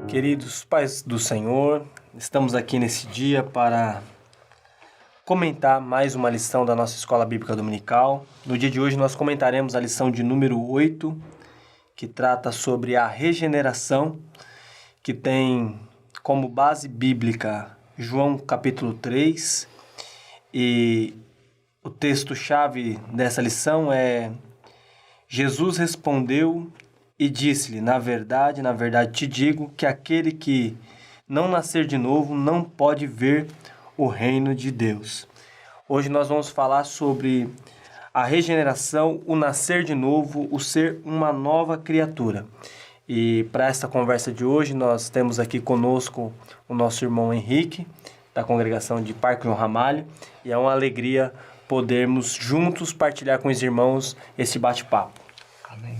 Queridos pais do Senhor, estamos aqui nesse dia para comentar mais uma lição da nossa Escola Bíblica Dominical. No dia de hoje nós comentaremos a lição de número 8, que trata sobre a regeneração, que tem como base bíblica João capítulo 3, e o texto-chave dessa lição é: Jesus respondeu e disse-lhe, na verdade te digo que aquele que não nascer de novo não pode ver o reino de Deus. Hoje nós vamos falar sobre a regeneração, o nascer de novo, o ser uma nova criatura. E para esta conversa de hoje nós temos aqui conosco o nosso irmão Henrique, da congregação de Parque João Ramalho, e é uma alegria podermos juntos partilhar com os irmãos esse bate-papo. Amém.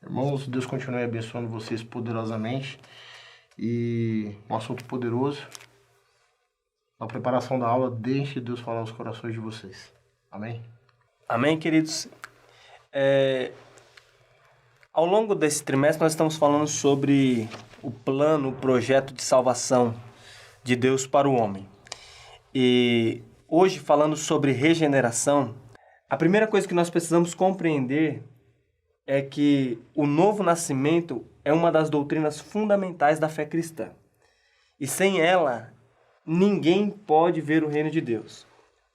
Irmãos, Deus continue abençoando vocês poderosamente. E um assunto poderoso. Na preparação da aula, deixe Deus falar aos corações de vocês. Amém? Amém, queridos? Ao longo desse trimestre, nós estamos falando sobre o plano, o projeto de salvação de Deus para o homem. E hoje, falando sobre regeneração, a primeira coisa que nós precisamos compreender é que o novo nascimento é uma das doutrinas fundamentais da fé cristã. E sem ela, ninguém pode ver o reino de Deus.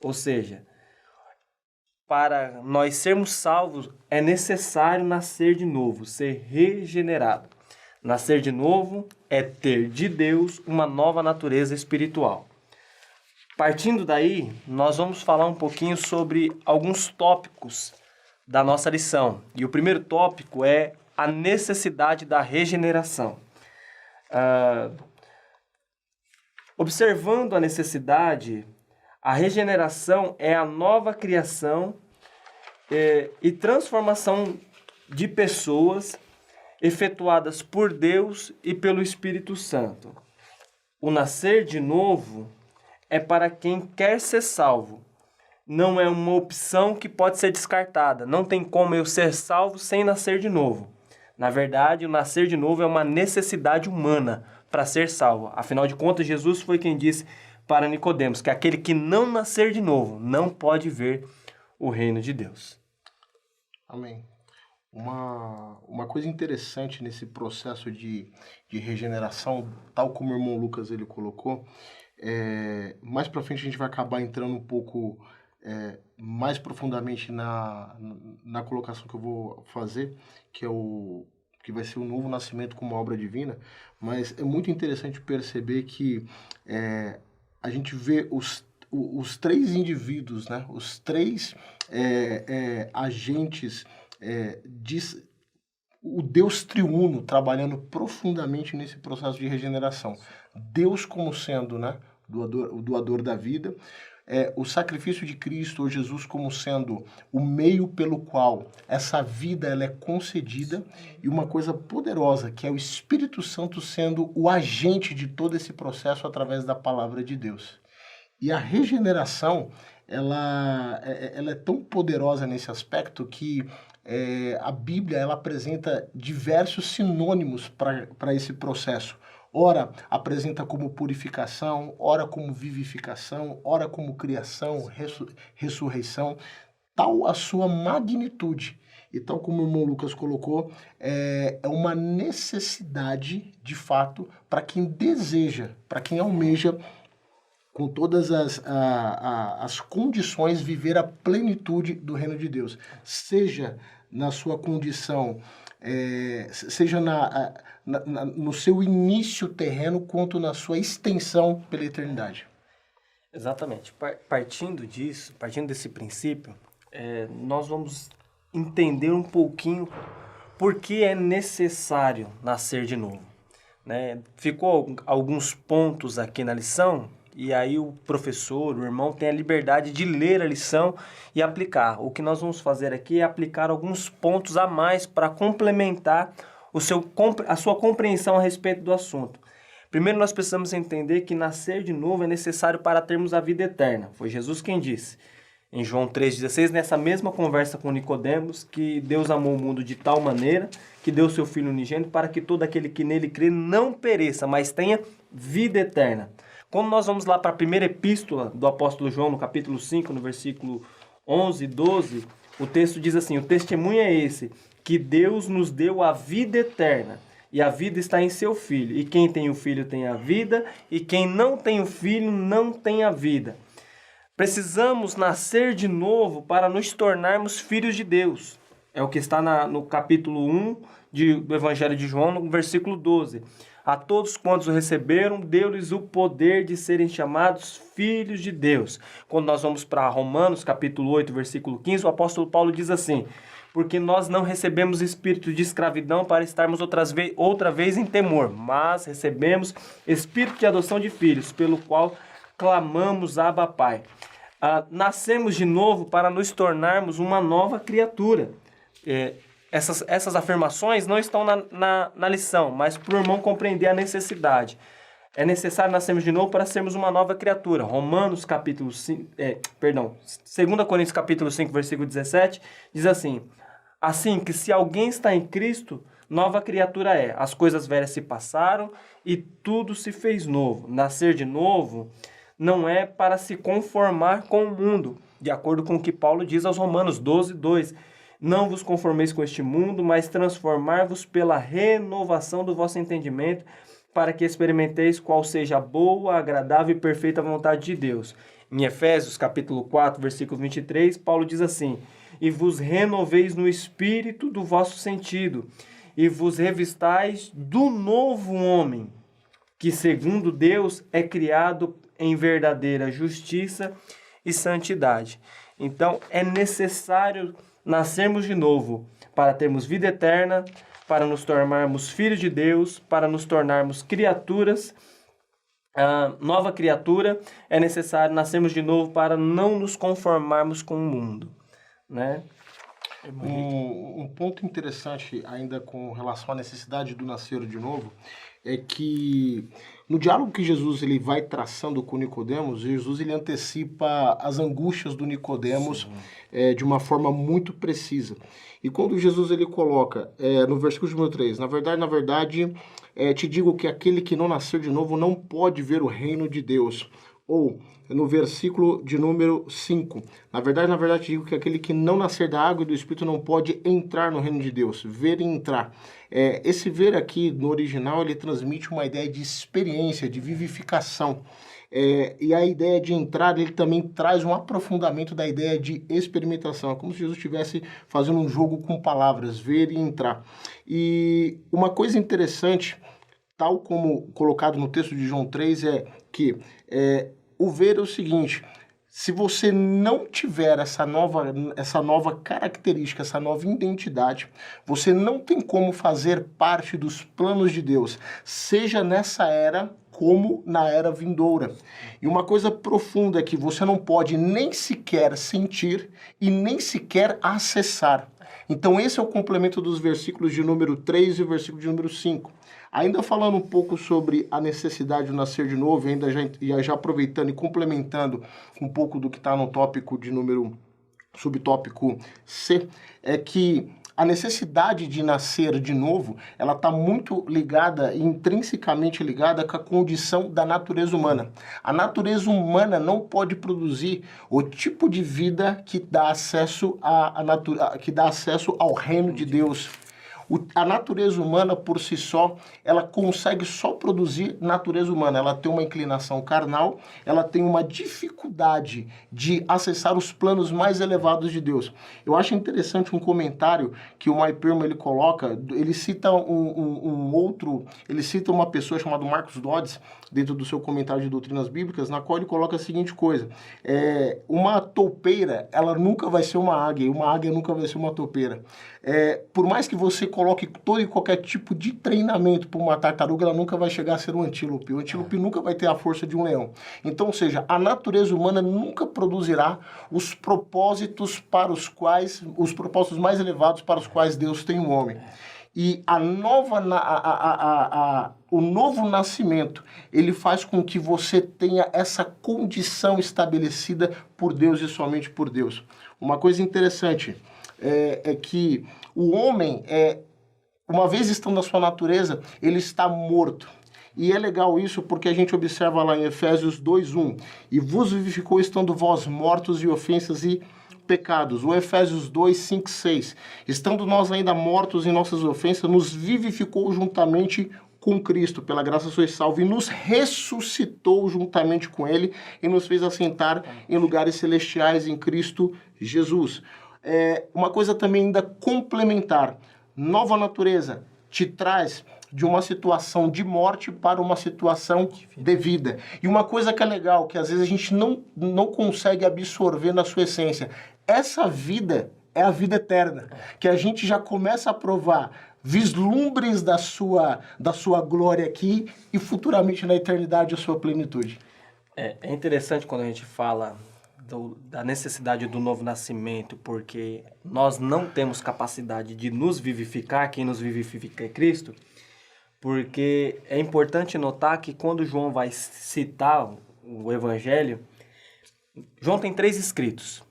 Ou seja, para nós sermos salvos, é necessário nascer de novo, ser regenerado. Nascer de novo é ter de Deus uma nova natureza espiritual. Partindo daí, nós vamos falar um pouquinho sobre alguns tópicos da nossa lição. E o primeiro tópico é a necessidade da regeneração. Observando a necessidade, a regeneração é a nova criação e transformação de pessoas efetuadas por Deus e pelo Espírito Santo. O nascer de novo é para quem quer ser salvo. Não é uma opção que pode ser descartada. Não tem como eu ser salvo sem nascer de novo. Na verdade, o nascer de novo é uma necessidade humana para ser salvo. Afinal de contas, Jesus foi quem disse para Nicodemos que aquele que não nascer de novo não pode ver o reino de Deus. Amém. Uma coisa interessante nesse processo de regeneração, tal como o irmão Lucas ele colocou, mais para frente a gente vai acabar entrando um pouco mais profundamente na colocação que eu vou fazer, que vai ser o novo nascimento como obra divina, mas é muito interessante perceber que a gente vê os três indivíduos, né? Os três agentes, o Deus triuno trabalhando profundamente nesse processo de regeneração. Deus como sendo, né, o doador da vida, o sacrifício de Cristo, ou Jesus, como sendo o meio pelo qual essa vida ela é concedida, e uma coisa poderosa, que é o Espírito Santo sendo o agente de todo esse processo através da palavra de Deus. E a regeneração, ela é tão poderosa nesse aspecto que a Bíblia ela apresenta diversos sinônimos para esse processo. Ora, apresenta como purificação, ora como vivificação, ora como criação, ressurreição, tal a sua magnitude. E tal como o irmão Lucas colocou, é uma necessidade, de fato, para quem deseja, para quem almeja, com todas as condições, viver a plenitude do reino de Deus. Seja na sua condição, seja no seu início terreno, quanto na sua extensão pela eternidade. Exatamente. Partindo desse princípio, nós vamos entender um pouquinho por que é necessário nascer de novo, né? Ficou alguns pontos aqui na lição, e aí o professor, o irmão, tem a liberdade de ler a lição e aplicar. O que nós vamos fazer aqui é aplicar alguns pontos a mais para complementar a sua compreensão a respeito do assunto. Primeiro, nós precisamos entender que nascer de novo é necessário para termos a vida eterna. Foi Jesus quem disse. em João 3,16, nessa mesma conversa com Nicodemos, que Deus amou o mundo de tal maneira que deu seu Filho unigênito para que todo aquele que nele crê não pereça, mas tenha vida eterna. Quando nós vamos lá para a primeira epístola do apóstolo João, no capítulo 5, no versículo 11 e 12, o texto diz assim: o testemunho é esse, que Deus nos deu a vida eterna, e a vida está em seu Filho. E quem tem o Filho tem a vida, e quem não tem o Filho não tem a vida. Precisamos nascer de novo para nos tornarmos filhos de Deus. É o que está no capítulo 1 do Evangelho de João, no versículo 12. A todos quantos o receberam, deu-lhes o poder de serem chamados filhos de Deus. Quando nós vamos para Romanos, capítulo 8, versículo 15, o apóstolo Paulo diz assim: porque nós não recebemos espírito de escravidão para estarmos outra vez em temor, mas recebemos espírito de adoção de filhos, pelo qual clamamos Abba Pai. Nascemos de novo para nos tornarmos uma nova criatura. Essas afirmações não estão na lição, mas para o irmão compreender a necessidade. É necessário nascermos de novo para sermos uma nova criatura. Romanos capítulo 5, 2 Coríntios capítulo 5, versículo 17, diz assim: assim que se alguém está em Cristo, nova criatura é. As coisas velhas se passaram e tudo se fez novo. Nascer de novo não é para se conformar com o mundo, de acordo com o que Paulo diz aos Romanos 12, 2. Não vos conformeis com este mundo, mas transformar-vos pela renovação do vosso entendimento, para que experimenteis qual seja a boa, agradável e perfeita vontade de Deus. Em Efésios, capítulo 4, versículo 23, Paulo diz assim: e vos renoveis no espírito do vosso sentido, e vos revistais do novo homem, que segundo Deus é criado em verdadeira justiça e santidade. Então, é necessário nascermos de novo para termos vida eterna, para nos tornarmos filhos de Deus, para nos tornarmos criaturas, nova criatura. É necessário nascermos de novo para não nos conformarmos com o mundo, né? Um ponto interessante ainda com relação à necessidade do nascer de novo é que no diálogo que Jesus ele vai traçando com Nicodemos, Jesus ele antecipa as angústias do Nicodemos de uma forma muito precisa. E quando Jesus ele coloca no versículo número 3, na verdade, te digo que aquele que não nascer de novo não pode ver o reino de Deus. Ou, no versículo de número 5, na verdade, digo que aquele que não nascer da água e do Espírito não pode entrar no reino de Deus, ver e entrar. Esse ver aqui, no original, ele transmite uma ideia de experiência, de vivificação. E a ideia de entrar, ele também traz um aprofundamento da ideia de experimentação. É como se Jesus estivesse fazendo um jogo com palavras, ver e entrar. E uma coisa interessante, tal como colocado no texto de João 3, é que o ver é o seguinte: se você não tiver essa nova característica, essa nova identidade, você não tem como fazer parte dos planos de Deus, seja nessa era como na era vindoura. E uma coisa profunda é que você não pode nem sequer sentir e nem sequer acessar. Então esse é o complemento dos versículos de número 3 e o versículo de número 5. Ainda falando um pouco sobre a necessidade de nascer de novo, ainda já aproveitando e complementando um pouco do que está no tópico de subtópico C, é que a necessidade de nascer de novo, ela está muito ligada, intrinsecamente ligada com a condição da natureza humana. A natureza humana não pode produzir o tipo de vida que dá acesso ao reino de Deus. A natureza humana, por si só, ela consegue só produzir natureza humana. Ela tem uma inclinação carnal, ela tem uma dificuldade de acessar os planos mais elevados de Deus. Eu acho interessante um comentário que o Maipirma ele coloca, ele cita ele cita uma pessoa chamada Marcos Dodds, dentro do seu comentário de doutrinas bíblicas, na qual ele coloca a seguinte coisa: uma toupeira, ela nunca vai ser uma águia, e uma águia nunca vai ser uma toupeira. Por mais que você coloque todo e qualquer tipo de treinamento para uma tartaruga, ela nunca vai chegar a ser um antílope. O antílope nunca vai ter a força de um leão. Então, ou seja, a natureza humana nunca produzirá os propósitos mais elevados para os quais Deus tem o homem. E o novo nascimento, ele faz com que você tenha essa condição estabelecida por Deus e somente por Deus. Uma coisa interessante é que o homem, uma vez estando na sua natureza, ele está morto. E é legal isso porque a gente observa lá em Efésios 2:1, e vos vivificou estando vós mortos em ofensas e pecados. O Efésios 2:5, 6, estando nós ainda mortos em nossas ofensas, nos vivificou juntamente com Cristo, pela graça sois salvos, e nos ressuscitou juntamente com Ele, e nos fez assentar em lugares celestiais em Cristo Jesus. Uma coisa também ainda complementar, nova natureza te traz de uma situação de morte para uma situação de vida. E uma coisa que é legal, que às vezes a gente não consegue absorver na sua essência, essa vida é a vida eterna, que a gente já começa a provar vislumbres da sua glória aqui e futuramente na eternidade a sua plenitude. É interessante quando a gente fala da necessidade do novo nascimento, porque nós não temos capacidade de nos vivificar, quem nos vivifica é Cristo. Porque é importante notar que quando João vai citar o Evangelho, João tem 3 escritos.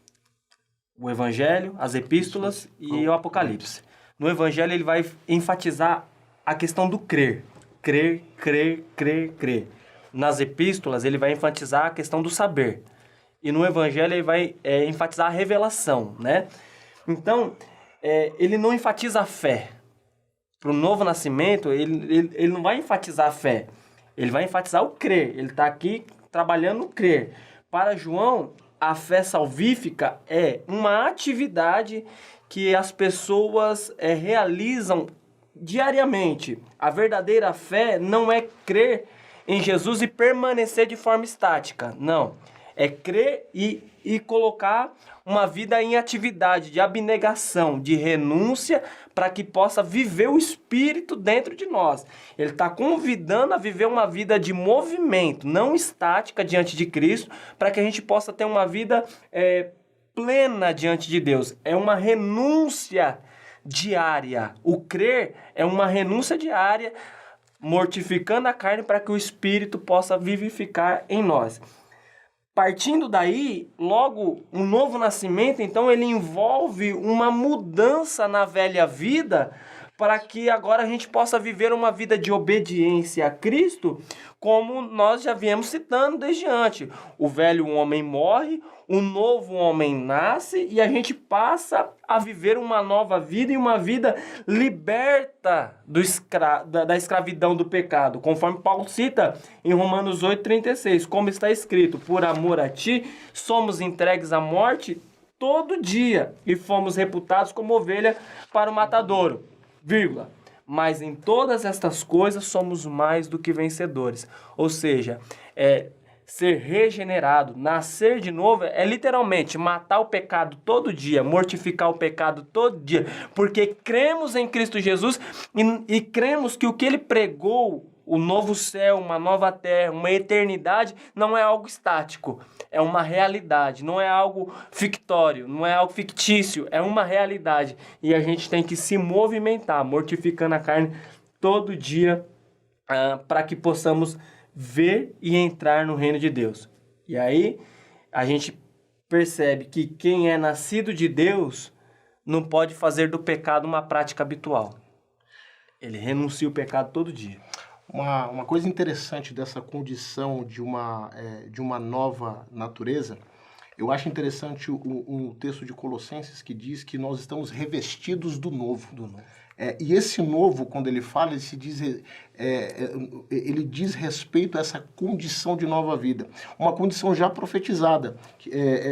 O Evangelho, as Epístolas e o Apocalipse. No Evangelho ele vai enfatizar a questão do crer. Crer, crer, crer, crer. Nas Epístolas ele vai enfatizar a questão do saber. E no Evangelho ele vai enfatizar a revelação, né? Então, ele não enfatiza a fé. Para o novo nascimento, ele não vai enfatizar a fé, ele vai enfatizar o crer. Ele está aqui trabalhando o crer. Para João, a fé salvífica é uma atividade que as pessoas realizam diariamente. A verdadeira fé não é crer em Jesus e permanecer de forma estática, não. É crer e colocar uma vida em atividade, de abnegação, de renúncia, para que possa viver o Espírito dentro de nós. Ele está convidando a viver uma vida de movimento, não estática diante de Cristo, para que a gente possa ter uma vida plena diante de Deus. É uma renúncia diária. O crer é uma renúncia diária, mortificando a carne para que o Espírito possa vivificar em nós. Partindo daí, logo, um novo nascimento, então, ele envolve uma mudança na velha vida para que agora a gente possa viver uma vida de obediência a Cristo, como nós já viemos citando desde antes. O velho homem morre, o novo homem nasce e a gente passa a viver uma nova vida e uma vida liberta da escravidão do pecado, conforme Paulo cita em Romanos 8:36, como está escrito: por amor a ti, somos entregues à morte todo dia e fomos reputados como ovelha para o matadouro, vírgula. Mas em todas estas coisas somos mais do que vencedores. Ou seja, ser regenerado, nascer de novo, é literalmente matar o pecado todo dia, mortificar o pecado todo dia, porque cremos em Cristo Jesus e cremos que o que ele pregou, o novo céu, uma nova terra, uma eternidade, não é algo estático, é uma realidade, não é algo fictório, não é algo fictício, é uma realidade. E a gente tem que se movimentar, mortificando a carne todo dia, para que possamos ver e entrar no reino de Deus. E aí a gente percebe que quem é nascido de Deus não pode fazer do pecado uma prática habitual. Ele renuncia o pecado todo dia. Uma coisa interessante dessa condição de uma nova natureza, eu acho interessante um texto de Colossenses que diz que nós estamos revestidos do novo. E esse novo, quando ele fala, ele diz respeito a essa condição de nova vida. Uma condição já profetizada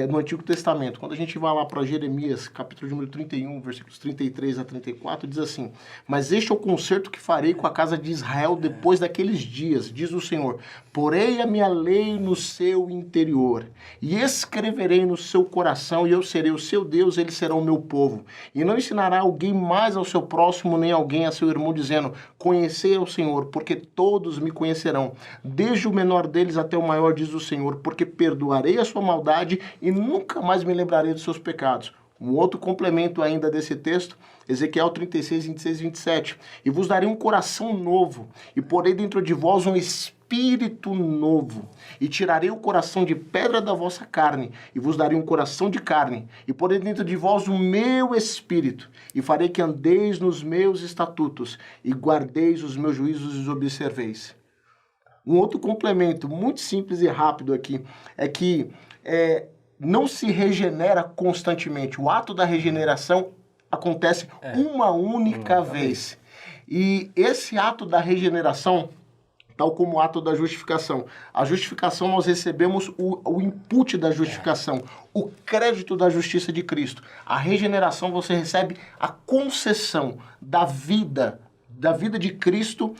no Antigo Testamento. Quando a gente vai lá para Jeremias, capítulo número 31, versículos 33 a 34, diz assim: mas este é o concerto que farei com a casa de Israel depois daqueles dias, diz o Senhor. Porei a minha lei no seu interior e escreverei no seu coração, e eu serei o seu Deus, ele será o meu povo. E não ensinará alguém mais ao seu próximo, nem alguém a seu irmão, dizendo: conhecei ao Senhor, porque todos me conhecerão, desde o menor deles até o maior, diz o Senhor, porque perdoarei a sua maldade e nunca mais me lembrarei dos seus pecados. Um outro complemento ainda desse texto, Ezequiel 36, 26 e 27. E vos darei um coração novo, e porei dentro de vós um espírito novo, e tirarei o coração de pedra da vossa carne, e vos darei um coração de carne, e porei dentro de vós o meu espírito, e farei que andeis nos meus estatutos, e guardeis os meus juízos e os observeis. Um outro complemento muito simples e rápido aqui é que não se regenera constantemente. O ato da regeneração acontece uma única vez. E esse ato da regeneração, tal como o ato da justificação. A justificação, nós recebemos o input da justificação, o crédito da justiça de Cristo. A regeneração, você recebe a concessão da vida de Cristo,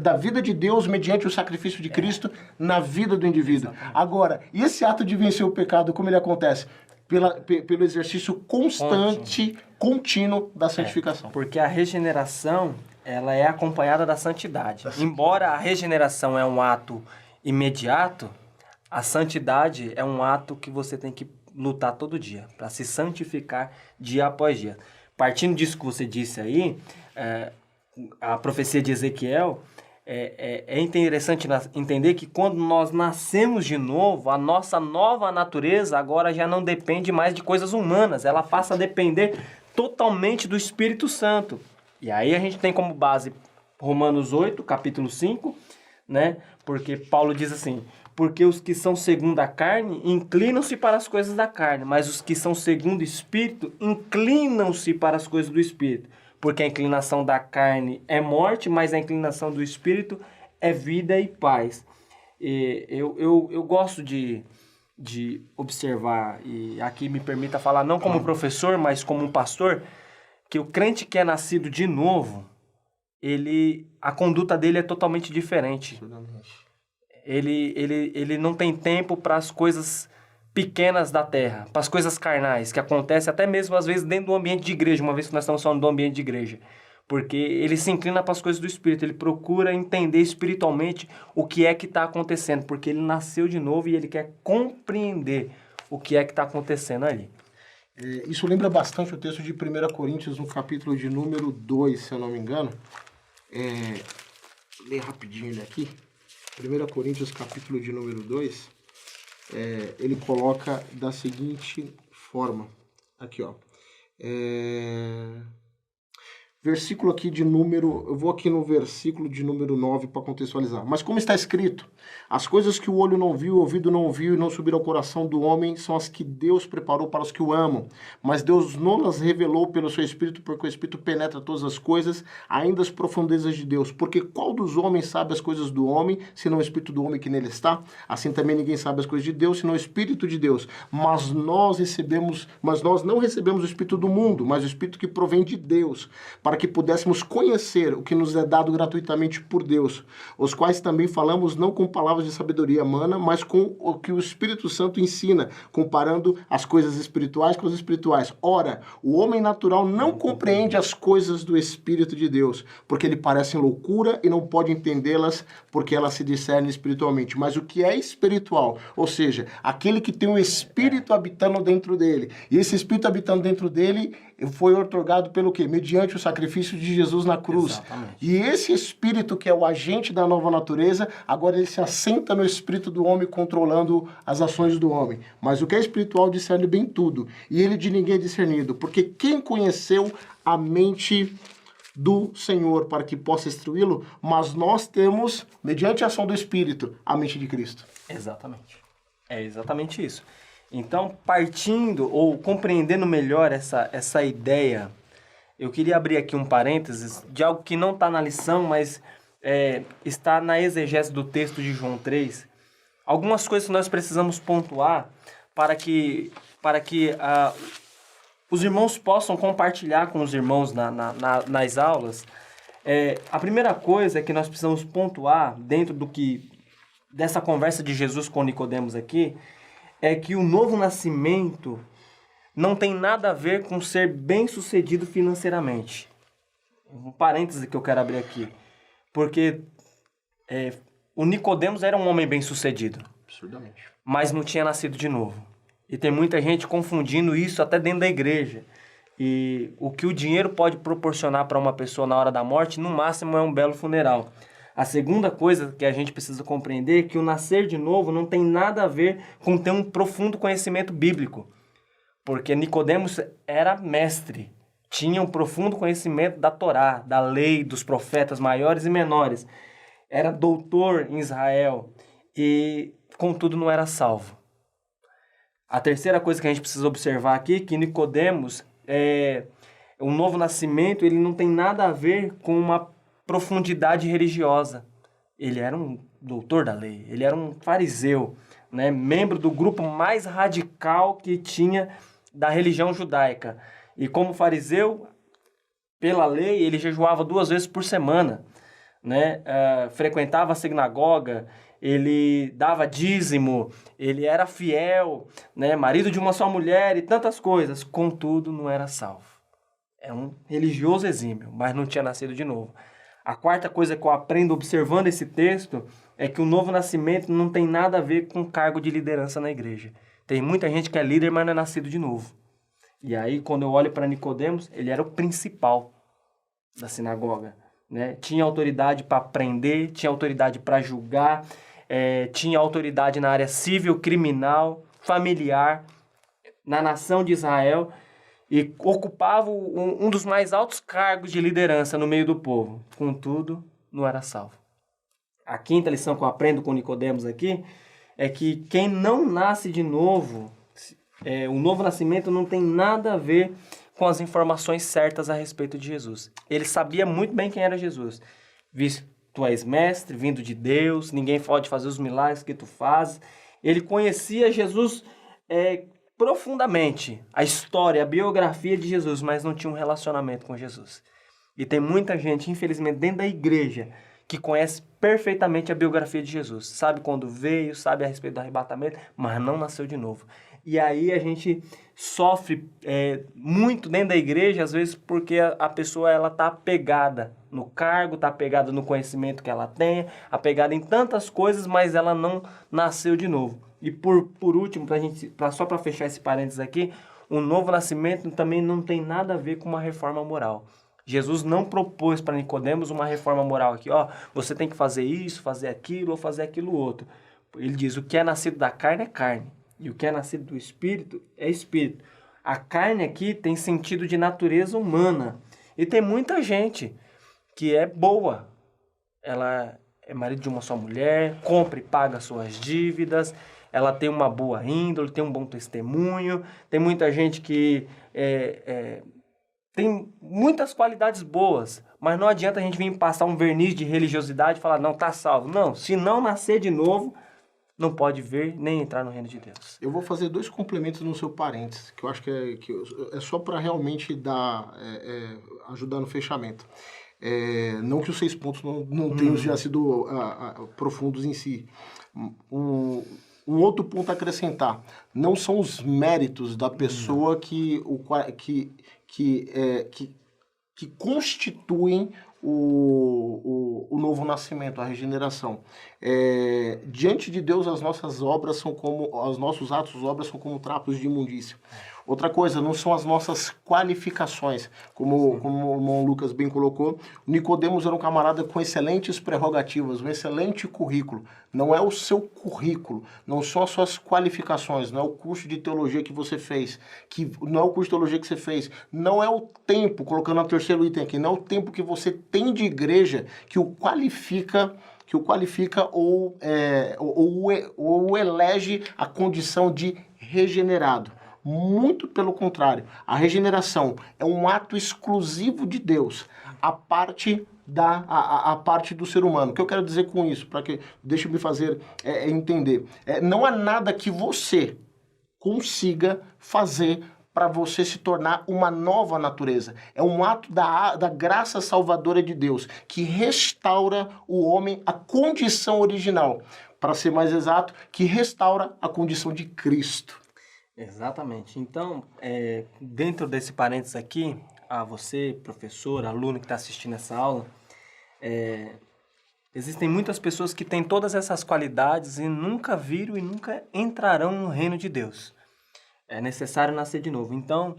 da vida de Deus mediante o sacrifício de Cristo na vida do indivíduo. Agora, e esse ato de vencer o pecado, como ele acontece? Pelo exercício constante, contínuo da santificação. Porque a regeneração, ela é acompanhada da santidade. Embora a regeneração é um ato imediato, a santidade é um ato que você tem que lutar todo dia, para se santificar dia após dia. Partindo disso que você disse aí, a profecia de Ezequiel, é interessante entender que quando nós nascemos de novo, a nossa nova natureza agora já não depende mais de coisas humanas, ela passa a depender totalmente do Espírito Santo. E aí a gente tem como base Romanos 8, capítulo 5, né? Porque Paulo diz assim: porque os que são segundo a carne inclinam-se para as coisas da carne, mas os que são segundo o Espírito inclinam-se para as coisas do Espírito. Porque a inclinação da carne é morte, mas a inclinação do Espírito é vida e paz. E eu gosto de observar, e aqui me permita falar não como professor, mas como um pastor, que o crente que é nascido de novo, a conduta dele é totalmente diferente. Ele não tem tempo para as coisas pequenas da terra, para as coisas carnais, que acontecem até mesmo às vezes dentro do ambiente de igreja, uma vez que nós estamos falando do ambiente de igreja. Porque ele se inclina para as coisas do Espírito, ele procura entender espiritualmente o que é que está acontecendo, porque ele nasceu de novo e ele quer compreender o que é que está acontecendo ali. Isso lembra bastante o texto de 1 Coríntios, no capítulo de número 2, se eu não me engano. Lê rapidinho ele aqui. 1 Coríntios, capítulo de número 2, ele coloca da seguinte forma. Aqui, ó. Versículo aqui de número... Eu vou aqui no versículo de número 9 para contextualizar. Mas como está escrito, as coisas que o olho não viu, o ouvido não ouviu e não subiram ao coração do homem são as que Deus preparou para os que o amam. Mas Deus não as revelou pelo seu Espírito, porque o Espírito penetra todas as coisas, ainda as profundezas de Deus. Porque qual dos homens sabe as coisas do homem, senão o Espírito do homem que nele está? Assim também ninguém sabe as coisas de Deus, senão o Espírito de Deus. Mas nós não recebemos o Espírito do mundo, mas o Espírito que provém de Deus, para que pudéssemos conhecer o que nos é dado gratuitamente por Deus, os quais também falamos não com palavras de sabedoria humana, mas com o que o Espírito Santo ensina, comparando as coisas espirituais com as espirituais. Ora, o homem natural não compreende as coisas do Espírito de Deus, porque lhe parecem loucura e não pode entendê-las, porque elas se discernem espiritualmente. Mas o que é espiritual, ou seja, aquele que tem o Espírito habitando dentro dele, e esse Espírito habitando dentro dele foi otorgado pelo quê? Mediante o sacrifício de Jesus na cruz. Exatamente. E esse Espírito, que é o agente da nova natureza, agora ele se assenta no Espírito do homem, controlando as ações do homem. Mas o que é espiritual discerne bem tudo, e ele de ninguém é discernido, porque quem conheceu a mente do Senhor para que possa instruí-lo? Mas nós temos, mediante a ação do Espírito, a mente de Cristo. Exatamente. É exatamente isso. Então, partindo ou compreendendo melhor essa ideia, eu queria abrir aqui um parênteses de algo que não está na lição, mas está na exegese do texto de João 3. Algumas coisas que nós precisamos pontuar para que os irmãos possam compartilhar com os irmãos nas aulas. A primeira coisa que nós precisamos pontuar dentro dessa conversa de Jesus com Nicodemos aqui, é que o novo nascimento não tem nada a ver com ser bem-sucedido financeiramente. Um parêntese que eu quero abrir aqui. Porque o Nicodemos era um homem bem-sucedido. Absurdamente. Mas não tinha nascido de novo. E tem muita gente confundindo isso até dentro da igreja. E o que o dinheiro pode proporcionar para uma pessoa na hora da morte, no máximo é um belo funeral. A segunda coisa que a gente precisa compreender é que o nascer de novo não tem nada a ver com ter um profundo conhecimento bíblico. Porque Nicodemos era mestre, tinha um profundo conhecimento da Torá, da lei, dos profetas maiores e menores. Era doutor em Israel e, contudo, não era salvo. A terceira coisa que a gente precisa observar aqui é que Nicodemos, o novo nascimento, ele não tem nada a ver com uma profundidade religiosa. Ele era um doutor da lei, ele era um fariseu, né? Membro do grupo mais radical que tinha da religião judaica. E como fariseu, pela lei, ele jejuava 2 vezes por semana, né? Frequentava a sinagoga, ele dava dízimo, ele era fiel, né? Marido de uma só mulher e tantas coisas. Contudo, não era salvo. É um religioso exímio, mas não tinha nascido de novo. A quarta coisa que eu aprendo observando esse texto é que o novo nascimento não tem nada a ver com cargo de liderança na igreja. Tem muita gente que é líder, mas não é nascido de novo. E aí, quando eu olho para Nicodemos, ele era o principal da sinagoga, né? Tinha autoridade para prender, tinha autoridade para julgar, tinha autoridade na área civil, criminal, familiar, na nação de Israel, e ocupava um dos mais altos cargos de liderança no meio do povo. Contudo, não era salvo. A quinta lição que eu aprendo com Nicodemos aqui é que quem não nasce de novo, o novo nascimento não tem nada a ver com as informações certas a respeito de Jesus. Ele sabia muito bem quem era Jesus. Visto tu és mestre, vindo de Deus, ninguém pode fazer os milagres que tu fazes. Ele conhecia Jesus profundamente, a história, a biografia de Jesus, mas não tinha um relacionamento com Jesus. E tem muita gente, infelizmente, dentro da igreja, que conhece perfeitamente a biografia de Jesus. Sabe quando veio, sabe a respeito do arrebatamento, mas não nasceu de novo. E aí a gente sofre muito dentro da igreja, às vezes porque a pessoa está apegada no cargo, está apegada no conhecimento que ela tem, apegada em tantas coisas, mas ela não nasceu de novo. E por último, só para fechar esse parênteses aqui, o novo nascimento também não tem nada a ver com uma reforma moral. Jesus não propôs para Nicodemos uma reforma moral aqui, você tem que fazer isso, fazer aquilo ou fazer aquilo outro. Ele diz, o que é nascido da carne é carne, e o que é nascido do espírito é espírito. A carne aqui tem sentido de natureza humana, e tem muita gente que é boa, ela é marido de uma só mulher, compra e paga suas dívidas, ela tem uma boa índole, tem um bom testemunho, tem muita gente que tem muitas qualidades boas, mas não adianta a gente vir passar um verniz de religiosidade e falar, não, tá salvo. Não, se não nascer de novo, não pode ver nem entrar no reino de Deus. Eu vou fazer 2 complementos no seu parênteses, que eu acho que é só para realmente ajudar no fechamento. Não que os 6 pontos não tenham já sido profundos em si. Um outro ponto a acrescentar, não são os méritos da pessoa que constituem o novo nascimento, a regeneração. Diante de Deus, as nossas obras são os nossos atos, obras são como trapos de imundícia. Outra coisa, não são as nossas qualificações, como o irmão Lucas bem colocou. Nicodemos era um camarada com excelentes prerrogativas, um excelente currículo. Não é o seu currículo, não são as suas qualificações, não é o curso de teologia que você fez, não é o curso de teologia que você fez, não é o tempo, colocando o terceiro item aqui, não é o tempo que você tem de igreja que o qualifica ou elege a condição de regenerado. Muito pelo contrário, a regeneração é um ato exclusivo de Deus, a parte do ser humano. O que eu quero dizer com isso? Deixa eu me fazer entender. Não há nada que você consiga fazer para você se tornar uma nova natureza. É um ato da graça salvadora de Deus, que restaura o homem à condição original. Para ser mais exato, que restaura a condição de Cristo. Exatamente. Então, dentro desse parênteses aqui, a você, professor, aluno que está assistindo essa aula, existem muitas pessoas que têm todas essas qualidades e nunca viram e nunca entrarão no reino de Deus. É necessário nascer de novo. Então,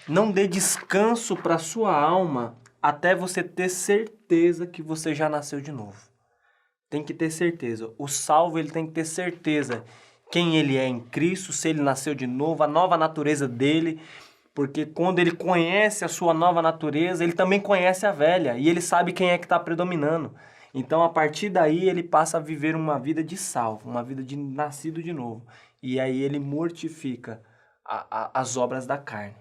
não dê descanso para sua alma até você ter certeza que você já nasceu de novo. Tem que ter certeza. O salvo, ele tem que ter certeza quem ele é em Cristo, se ele nasceu de novo, a nova natureza dele, porque quando ele conhece a sua nova natureza, ele também conhece a velha, e ele sabe quem é que está predominando. Então, a partir daí, ele passa a viver uma vida de salvo, uma vida de nascido de novo. E aí ele mortifica as obras da carne.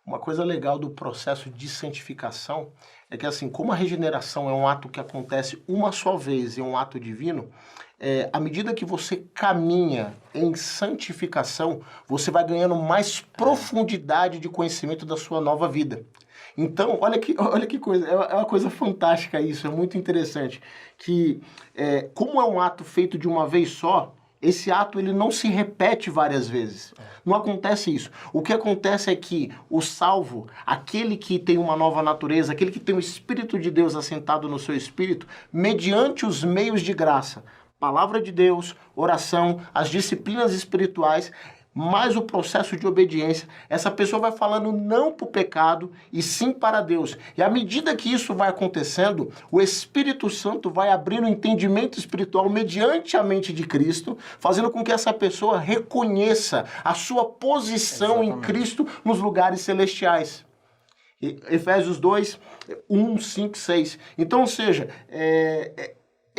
Uma coisa legal do processo de santificação é que, assim, como a regeneração é um ato que acontece uma só vez e é um ato divino, à medida que você caminha em santificação, você vai ganhando mais profundidade de conhecimento da sua nova vida. Então, olha que coisa, é uma coisa fantástica isso, é muito interessante, que como é um ato feito de uma vez só, esse ato ele não se repete várias vezes. Não acontece isso. O que acontece é que o salvo, aquele que tem uma nova natureza, aquele que tem o Espírito de Deus assentado no seu espírito, mediante os meios de graça, palavra de Deus, oração, as disciplinas espirituais, mais o processo de obediência, essa pessoa vai falando não para o pecado e sim para Deus. E à medida que isso vai acontecendo, o Espírito Santo vai abrindo o entendimento espiritual mediante a mente de Cristo, fazendo com que essa pessoa reconheça a sua posição em Cristo nos lugares celestiais. Efésios 2, 1, 5, 6. Então, ou seja,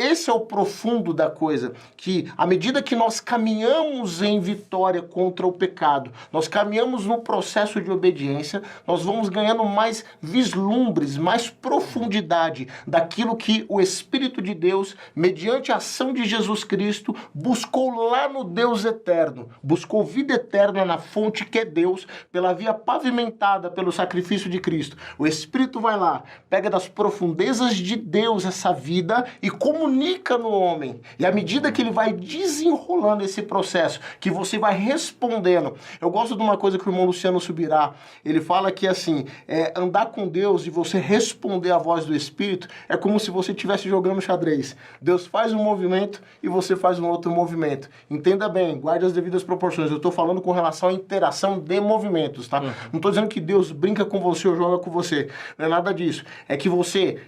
esse é o profundo da coisa, que à medida que nós caminhamos em vitória contra o pecado, nós caminhamos no processo de obediência, nós vamos ganhando mais vislumbres, mais profundidade daquilo que o Espírito de Deus, mediante a ação de Jesus Cristo, buscou lá no Deus eterno, buscou vida eterna na fonte que é Deus, pela via pavimentada pelo sacrifício de Cristo. O Espírito vai lá, pega das profundezas de Deus essa vida e comunica no homem. E à medida que ele vai desenrolando esse processo, que você vai respondendo. Eu gosto de uma coisa que o irmão Luciano Subirá, ele fala que assim, andar com Deus e você responder à voz do Espírito é como se você estivesse jogando xadrez. Deus faz um movimento e você faz um outro movimento. Entenda bem, guarde as devidas proporções. Eu estou falando com relação à interação de movimentos, tá? Não estou dizendo que Deus brinca com você ou joga com você. Não é nada disso. É que você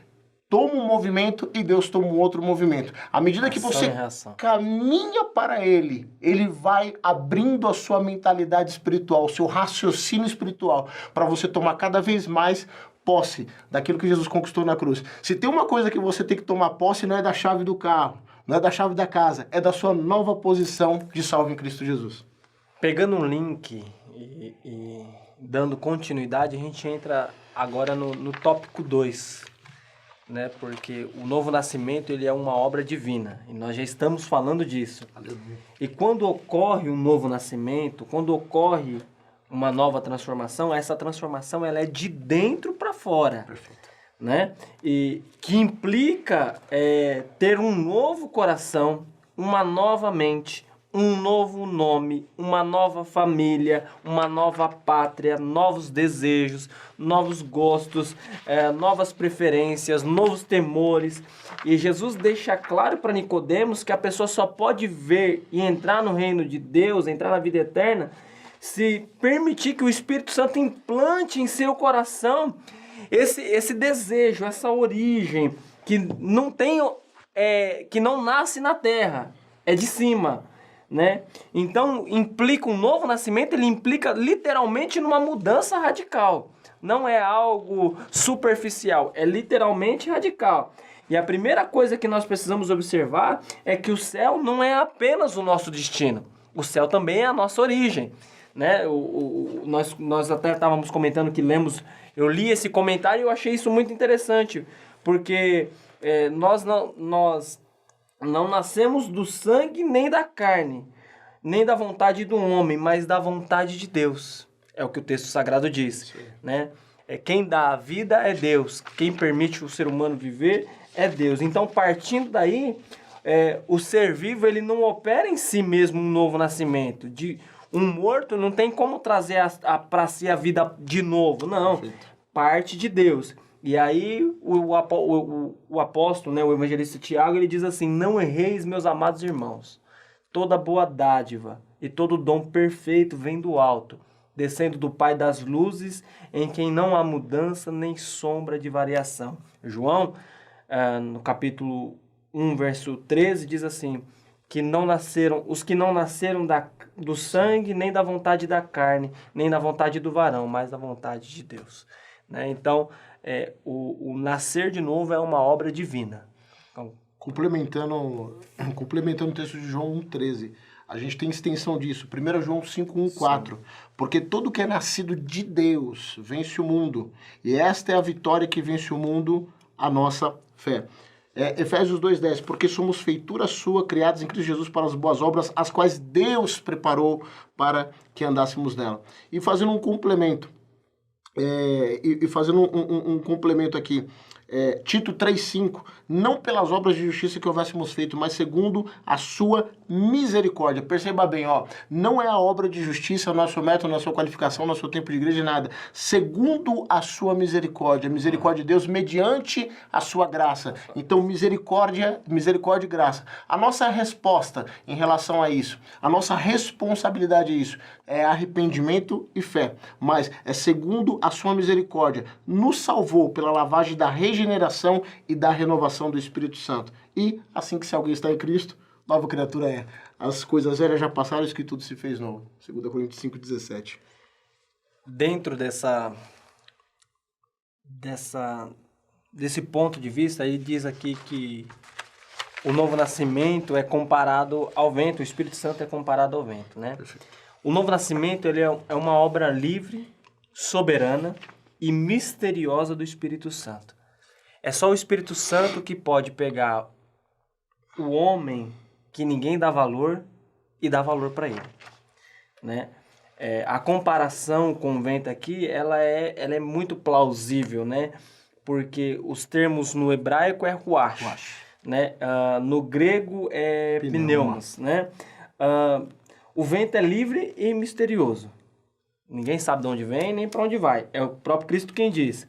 toma um movimento e Deus toma um outro movimento. À medida que você caminha para Ele, Ele vai abrindo a sua mentalidade espiritual, o seu raciocínio espiritual, para você tomar cada vez mais posse daquilo que Jesus conquistou na cruz. Se tem uma coisa que você tem que tomar posse, não é da chave do carro, não é da chave da casa, é da sua nova posição de salvo em Cristo Jesus. Pegando um link e dando continuidade, a gente entra agora no tópico 2. Né? Porque o novo nascimento ele é uma obra divina e nós já estamos falando disso. E quando ocorre um novo nascimento, quando ocorre uma nova transformação, essa transformação ela é de dentro para fora. Perfeito. Né? E que implica ter um novo coração, uma nova mente, um novo nome, uma nova família, uma nova pátria, novos desejos, novos gostos, novas preferências, novos temores. E Jesus deixa claro para Nicodemos que a pessoa só pode ver e entrar no reino de Deus, entrar na vida eterna, se permitir que o Espírito Santo implante em seu coração esse desejo, essa origem que não tem, que não nasce na terra, é de cima. Né? Então, implica um novo nascimento, ele implica literalmente numa mudança radical. Não é algo superficial, é literalmente radical. E a primeira coisa que nós precisamos observar é que o céu não é apenas o nosso destino. O céu também é a nossa origem. Né? Nós até estávamos comentando que eu li esse comentário e eu achei isso muito interessante, porque nós não nascemos do sangue nem da carne, nem da vontade do homem, mas da vontade de Deus. É o que o texto sagrado diz. Né? Quem dá a vida é Deus. Quem permite o ser humano viver é Deus. Então, partindo daí, o ser vivo ele não opera em si mesmo um novo nascimento. Um morto não tem como trazer para si a vida de novo. Não, parte de Deus. E aí o apóstolo, né, o evangelista Tiago, ele diz assim: não erreis, meus amados irmãos, toda boa dádiva e todo dom perfeito vem do alto, descendo do Pai das luzes, em quem não há mudança nem sombra de variação. João, no capítulo 1, verso 13, diz assim, os que não nasceram do sangue, nem da vontade da carne, nem da vontade do varão, mas da vontade de Deus. Né? Então, o nascer de novo é uma obra divina. Então, complementando o texto de João 1,13, a gente tem extensão disso. 1 João 5,1,4. Porque todo que é nascido de Deus vence o mundo. E esta é a vitória que vence o mundo, a nossa fé. Efésios 2,10. Porque somos feitura sua, criados em Cristo Jesus para as boas obras, as quais Deus preparou para que andássemos nela. E fazendo um complemento, um complemento aqui, Tito 3,5, não pelas obras de justiça que houvéssemos feito, mas segundo a sua misericórdia. Perceba bem, não é a obra de justiça, o nosso método, a sua qualificação, o nosso tempo de igreja, nada. Segundo a sua misericórdia, a misericórdia de Deus mediante a sua graça. Então, misericórdia e graça. A nossa resposta em relação a isso, a nossa responsabilidade a isso, é arrependimento e fé. Mas é segundo a sua misericórdia. Nos salvou pela lavagem da regeneração e da renovação do Espírito Santo. E assim que se alguém está em Cristo, nova criatura é. As coisas velhas já passaram, isso que tudo se fez novo. 2 Coríntios 5,17. Dentro desse ponto de vista, ele diz aqui que o novo nascimento é comparado ao vento, o Espírito Santo é comparado ao vento, né? Perfeito. O novo nascimento ele é uma obra livre, soberana e misteriosa do Espírito Santo. É só o Espírito Santo que pode pegar o homem que ninguém dá valor e dar valor para ele, né? A comparação com o vento aqui, ela é muito plausível, né? Porque os termos no hebraico é ruach, né? No grego é pneumos, né? O vento é livre e misterioso. Ninguém sabe de onde vem nem para onde vai. É o próprio Cristo quem diz.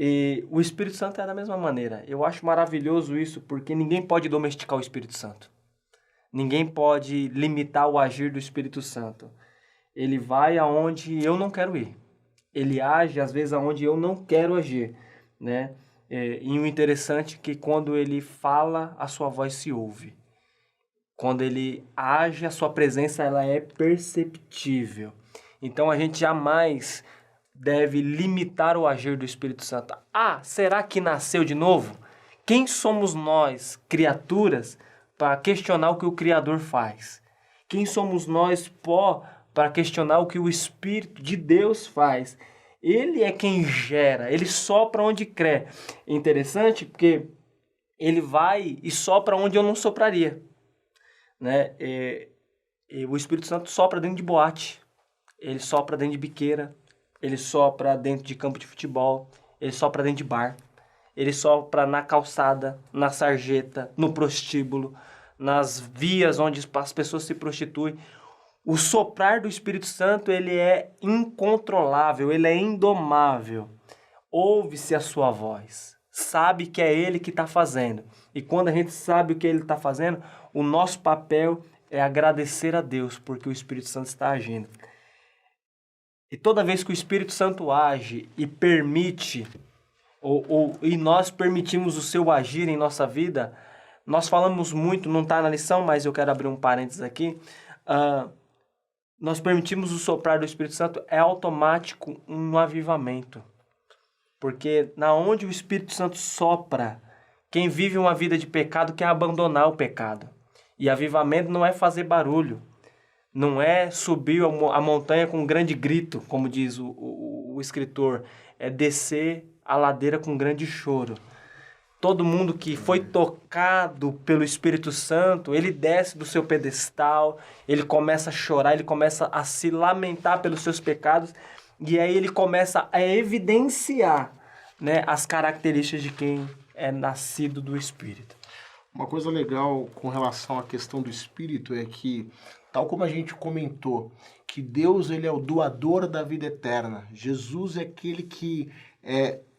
E o Espírito Santo é da mesma maneira. Eu acho maravilhoso isso, porque ninguém pode domesticar o Espírito Santo. Ninguém pode limitar o agir do Espírito Santo. Ele vai aonde eu não quero ir. Ele age, às vezes, aonde eu não quero agir, né? E o interessante é que quando ele fala, a sua voz se ouve. Quando ele age, a sua presença ela é perceptível. Então, a gente jamais deve limitar o agir do Espírito Santo. Será que nasceu de novo? Quem somos nós, criaturas, para questionar o que o Criador faz? Quem somos nós, pó, para questionar o que o Espírito de Deus faz? Ele é quem gera, ele sopra onde quer. É interessante porque ele vai e sopra onde eu não sopraria. Né? O Espírito Santo sopra dentro de boate, ele sopra dentro de biqueira, ele sopra dentro de campo de futebol, ele sopra dentro de bar, ele sopra na calçada, na sarjeta, no prostíbulo, nas vias onde as pessoas se prostituem. O soprar do Espírito Santo, ele é incontrolável, ele é indomável. Ouve-se a sua voz, sabe que é ele que está fazendo. E quando a gente sabe o que ele está fazendo, o nosso papel é agradecer a Deus, porque o Espírito Santo está agindo. E toda vez que o Espírito Santo age e permite, e nós permitimos o seu agir em nossa vida, nós falamos muito, não está na lição, mas eu quero abrir um parênteses aqui, nós permitimos o soprar do Espírito Santo, é automático um avivamento. Porque na onde o Espírito Santo sopra, quem vive uma vida de pecado quer abandonar o pecado. E avivamento não é fazer barulho, não é subir a montanha com um grande grito, como diz o escritor, é descer a ladeira com um grande choro. Todo mundo que foi tocado pelo Espírito Santo, ele desce do seu pedestal, ele começa a chorar, ele começa a se lamentar pelos seus pecados, e aí ele começa a evidenciar, né, as características de quem é nascido do Espírito. Uma coisa legal com relação à questão do Espírito é que, tal como a gente comentou, que Deus ele é o doador da vida eterna. Jesus é aquele que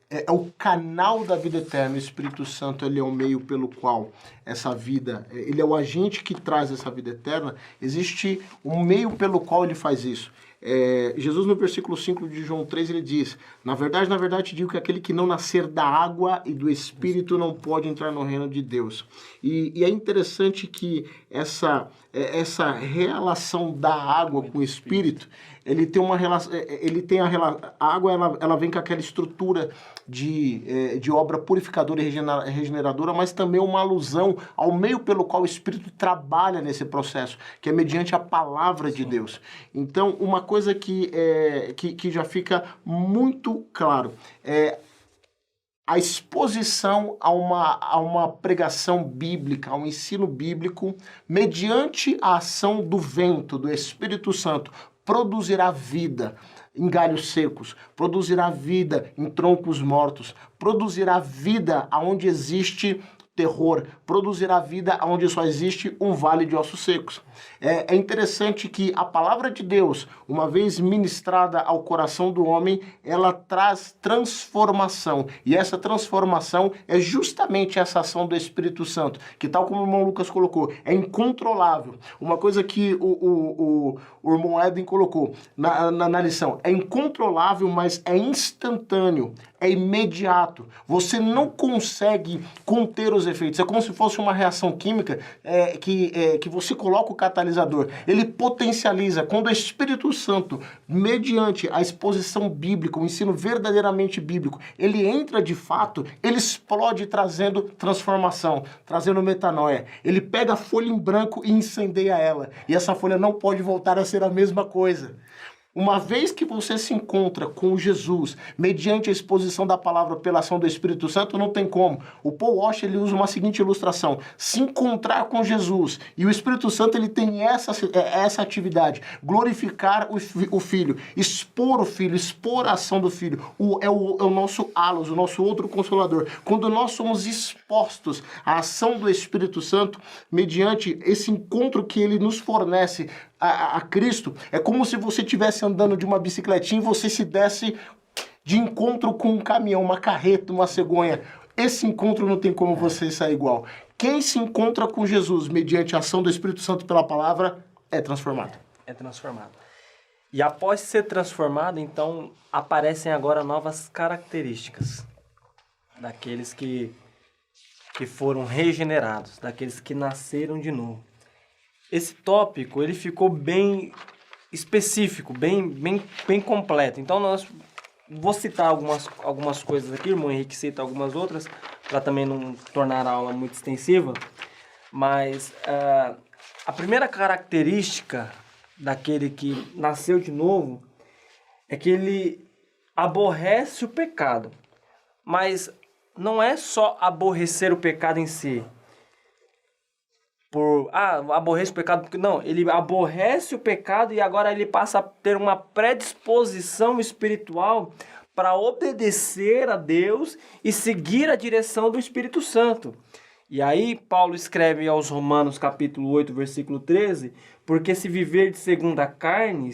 é o canal da vida eterna. O Espírito Santo, ele é o meio pelo qual essa vida, ele é o agente que traz essa vida eterna. Existe um meio pelo qual ele faz isso. Jesus, no versículo 5 de João 3, ele diz: na verdade, digo que aquele que não nascer da água e do Espírito não pode entrar no reino de Deus. E é interessante que essa relação da água com o Espírito, ele tem uma relação, a água ela vem com aquela estrutura de obra purificadora e regeneradora, mas também uma alusão ao meio pelo qual o Espírito trabalha nesse processo, que é mediante a palavra de Deus. Então, uma coisa que já fica muito claro é a exposição a uma pregação bíblica, a um ensino bíblico, mediante a ação do vento, do Espírito Santo, produzirá vida em galhos secos, produzirá vida em troncos mortos, produzirá vida aonde existe terror, produzirá vida onde só existe um vale de ossos secos. É interessante que a palavra de Deus, uma vez ministrada ao coração do homem, ela traz transformação. E essa transformação é justamente essa ação do Espírito Santo, que, tal como o irmão Lucas colocou, é incontrolável. Uma coisa que o irmão Eden colocou na lição, é incontrolável, mas é instantâneo, é imediato. Você não consegue conter os efeitos. É como se fosse uma reação química que você coloca o catalisador. Ele potencializa. Quando o Espírito Santo, mediante a exposição bíblica, o ensino verdadeiramente bíblico, ele entra de fato, ele explode trazendo transformação, trazendo metanoia. Ele pega a folha em branco e incendeia ela. E essa folha não pode voltar a ser a mesma coisa. Uma vez que você se encontra com Jesus, mediante a exposição da palavra pela ação do Espírito Santo, não tem como. O Paul Washer, ele usa uma seguinte ilustração: se encontrar com Jesus, e o Espírito Santo, ele tem essa atividade, glorificar o Filho, expor a ação do Filho, é o nosso halos, o nosso outro consolador. Quando nós somos expostos à ação do Espírito Santo, mediante esse encontro que ele nos fornece a Cristo, é como se você estivesse andando de uma bicicletinha e você se desse de encontro com um caminhão, uma carreta, uma cegonha. Esse encontro não tem como você sair igual. Quem se encontra com Jesus mediante a ação do Espírito Santo pela palavra é transformado. É transformado. E após ser transformado, então, aparecem agora novas características daqueles que foram regenerados, daqueles que nasceram de novo. Esse tópico, ele ficou bem específico, bem completo. Então, vou citar algumas coisas aqui, o irmão Henrique cita algumas outras, para também não tornar a aula muito extensiva. Mas a primeira característica daquele que nasceu de novo é que ele aborrece o pecado. Mas não é só aborrecer o pecado em si. Aborrece o pecado, porque não, ele aborrece o pecado e agora ele passa a ter uma predisposição espiritual para obedecer a Deus e seguir a direção do Espírito Santo. E aí Paulo escreve aos Romanos capítulo 8, versículo 13, porque se viver de segundo a carne,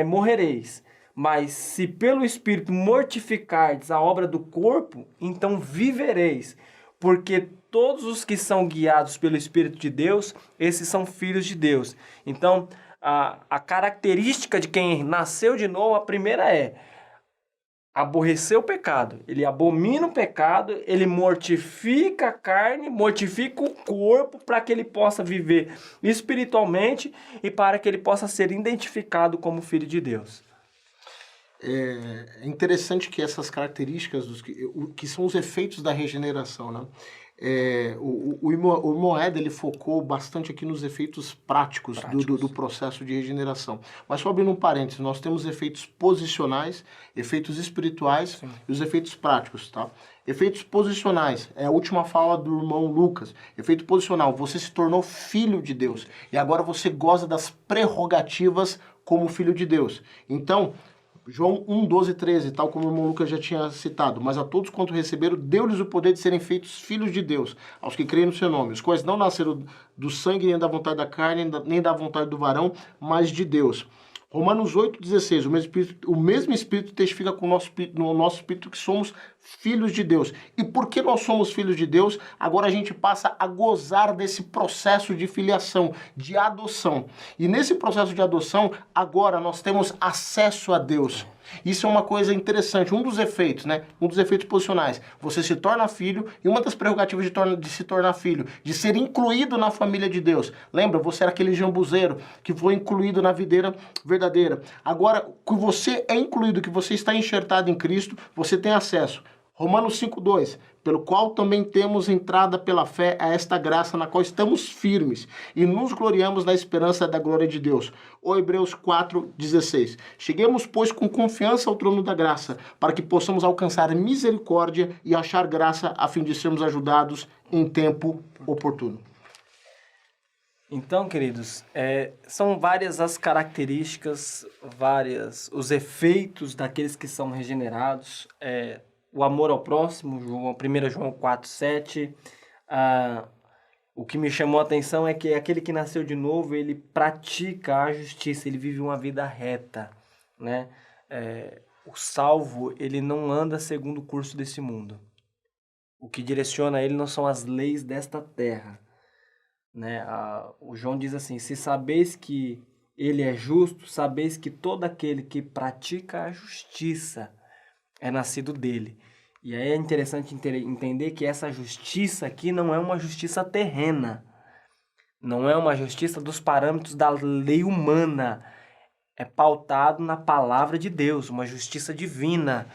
morrereis. Mas se pelo Espírito mortificardes a obra do corpo, então vivereis. Porque todos os que são guiados pelo Espírito de Deus, esses são filhos de Deus. Então, a característica de quem nasceu de novo, a primeira é aborrecer o pecado. Ele abomina o pecado, ele mortifica a carne, mortifica o corpo para que ele possa viver espiritualmente e para que ele possa ser identificado como filho de Deus. É interessante que essas características, que são os efeitos da regeneração, né? O Moed, ele focou bastante aqui nos efeitos práticos. Do processo de regeneração. Mas só abrindo um parênteses, nós temos efeitos posicionais, efeitos espirituais. Sim. E os efeitos práticos, tá? Efeitos posicionais, é a última fala do irmão Lucas. Efeito posicional, você se tornou filho de Deus. E agora você goza das prerrogativas como filho de Deus. Então, João 1, 12, 13, tal como o irmão Lucas já tinha citado. Mas a todos quanto receberam, deu-lhes o poder de serem feitos filhos de Deus, aos que creem no seu nome, os quais não nasceram do sangue, nem da vontade da carne, nem da vontade do varão, mas de Deus. Romanos 8,16, o mesmo Espírito testifica com no nosso Espírito que somos filhos de Deus. E porque nós somos filhos de Deus, agora a gente passa a gozar desse processo de filiação, de adoção. E nesse processo de adoção, agora nós temos acesso a Deus. Isso é uma coisa interessante, um dos efeitos, né? Um dos efeitos posicionais. Você se torna filho, e uma das prerrogativas de se tornar filho, de ser incluído na família de Deus. Lembra? Você era aquele jambuzeiro que foi incluído na videira verdadeira. Agora, que você é incluído, que você está enxertado em Cristo, você tem acesso. Romanos 5,2, pelo qual também temos entrada pela fé a esta graça na qual estamos firmes e nos gloriamos na esperança da glória de Deus. Ou Hebreus 4,16. Cheguemos, pois, com confiança ao trono da graça, para que possamos alcançar misericórdia e achar graça a fim de sermos ajudados em tempo oportuno. Então, queridos, são várias as características, os efeitos daqueles que são regenerados. O amor ao próximo, 1 João 4,7. O que me chamou a atenção é que aquele que nasceu de novo, ele pratica a justiça, ele vive uma vida reta, né? O salvo, ele não anda segundo o curso desse mundo. O que direciona ele não são as leis desta terra, né? O João diz assim, se sabeis que ele é justo, sabeis que todo aquele que pratica a justiça é nascido dele. E aí é interessante entender que essa justiça aqui não é uma justiça terrena. Não é uma justiça dos parâmetros da lei humana. É pautado na palavra de Deus, uma justiça divina.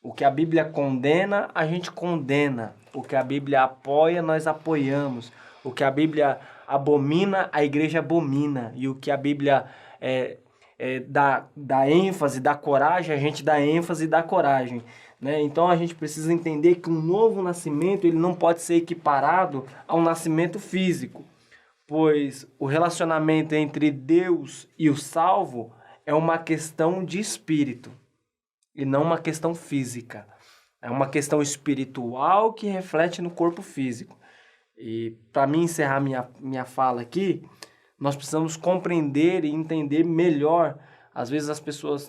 O que a Bíblia condena, a gente condena. O que a Bíblia apoia, nós apoiamos. O que a Bíblia abomina, a igreja abomina. E o que a Bíblia dá ênfase, dá coragem, a gente dá ênfase e dá coragem, né? Então a gente precisa entender que um novo nascimento ele não pode ser equiparado a um nascimento físico, pois o relacionamento entre Deus e o salvo é uma questão de espírito e não uma questão física. É uma questão espiritual que reflete no corpo físico. E para mim encerrar minha fala aqui, nós precisamos compreender e entender melhor. Às vezes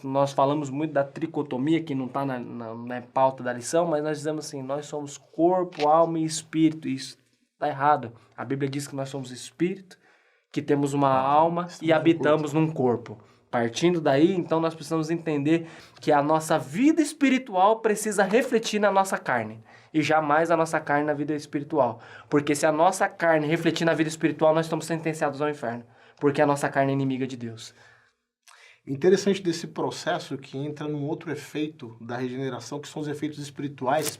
nós falamos muito da tricotomia, que não está na pauta da lição, mas nós dizemos assim, nós somos corpo, alma e espírito. Isso está errado. A Bíblia diz que nós somos espírito, que temos uma alma e habitamos num corpo. Partindo daí, então, nós precisamos entender que a nossa vida espiritual precisa refletir na nossa carne. E jamais a nossa carne na vida espiritual. Porque se a nossa carne refletir na vida espiritual, nós estamos sentenciados ao inferno. Porque a nossa carne é inimiga de Deus. Interessante desse processo que entra num outro efeito da regeneração, que são os efeitos espirituais.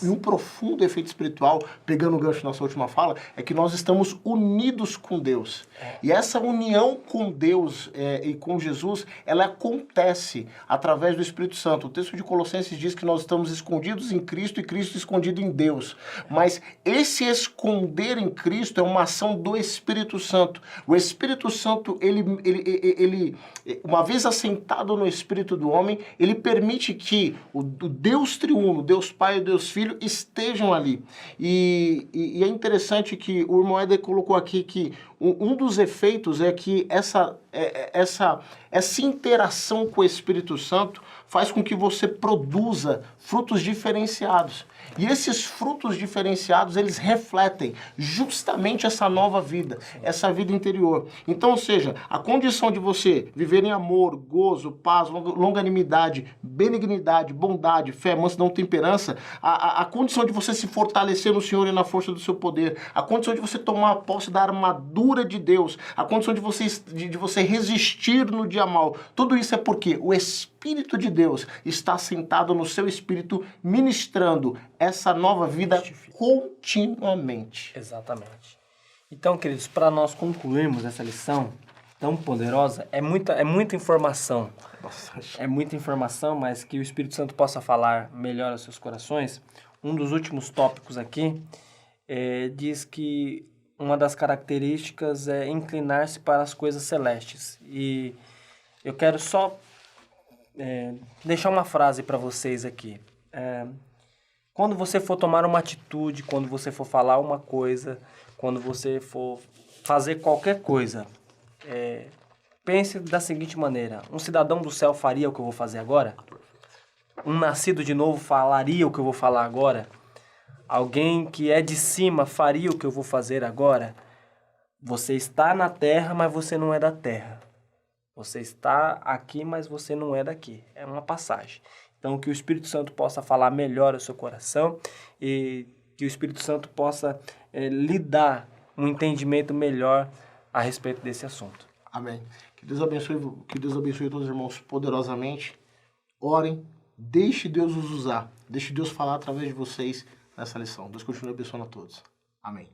E um profundo efeito espiritual, pegando o gancho na sua última fala, é que nós estamos unidos com Deus. E essa união com Deus e com Jesus, ela acontece através do Espírito Santo. O texto de Colossenses diz que nós estamos escondidos em Cristo e Cristo escondido em Deus. Mas esse esconder em Cristo é uma ação do Espírito Santo. O Espírito Santo, ele uma vez assentado no espírito do homem, ele permite que o Deus triuno, Deus Pai e Deus Filho estejam ali. E é interessante que o irmão Éder colocou aqui que um dos efeitos é que essa interação com o Espírito Santo faz com que você produza frutos diferenciados. E esses frutos diferenciados, eles refletem justamente essa nova vida, essa vida interior. Então, ou seja, a condição de você viver em amor, gozo, paz, longanimidade, benignidade, bondade, fé, mansidão, temperança, a condição de você se fortalecer no Senhor e na força do seu poder, a condição de você tomar posse da armadura de Deus, a condição de você resistir no dia mal, tudo isso é porque o Espírito de Deus está sentado no seu espírito, ministrando essa nova vida continuamente. Exatamente. Então, queridos, para nós concluirmos essa lição tão poderosa, é muita informação. É muita informação, mas que o Espírito Santo possa falar melhor aos seus corações. Um dos últimos tópicos aqui diz que uma das características é inclinar-se para as coisas celestes. E eu quero só deixar uma frase para vocês aqui. Quando você for tomar uma atitude, quando você for falar uma coisa, quando você for fazer qualquer coisa, Pense da seguinte maneira: um cidadão do céu faria o que eu vou fazer agora? Um nascido de novo falaria o que eu vou falar agora? Alguém que é de cima faria o que eu vou fazer agora? Você está na terra, mas você não é da terra. Você está aqui, mas você não é daqui. É uma passagem. Então, que o Espírito Santo possa falar melhor ao seu coração e que o Espírito Santo possa lhe dar um entendimento melhor a respeito desse assunto. Amém. Que Deus abençoe todos os irmãos poderosamente. Orem, deixe Deus os usar. Deixe Deus falar através de vocês nessa lição. Deus continue abençoando a todos. Amém.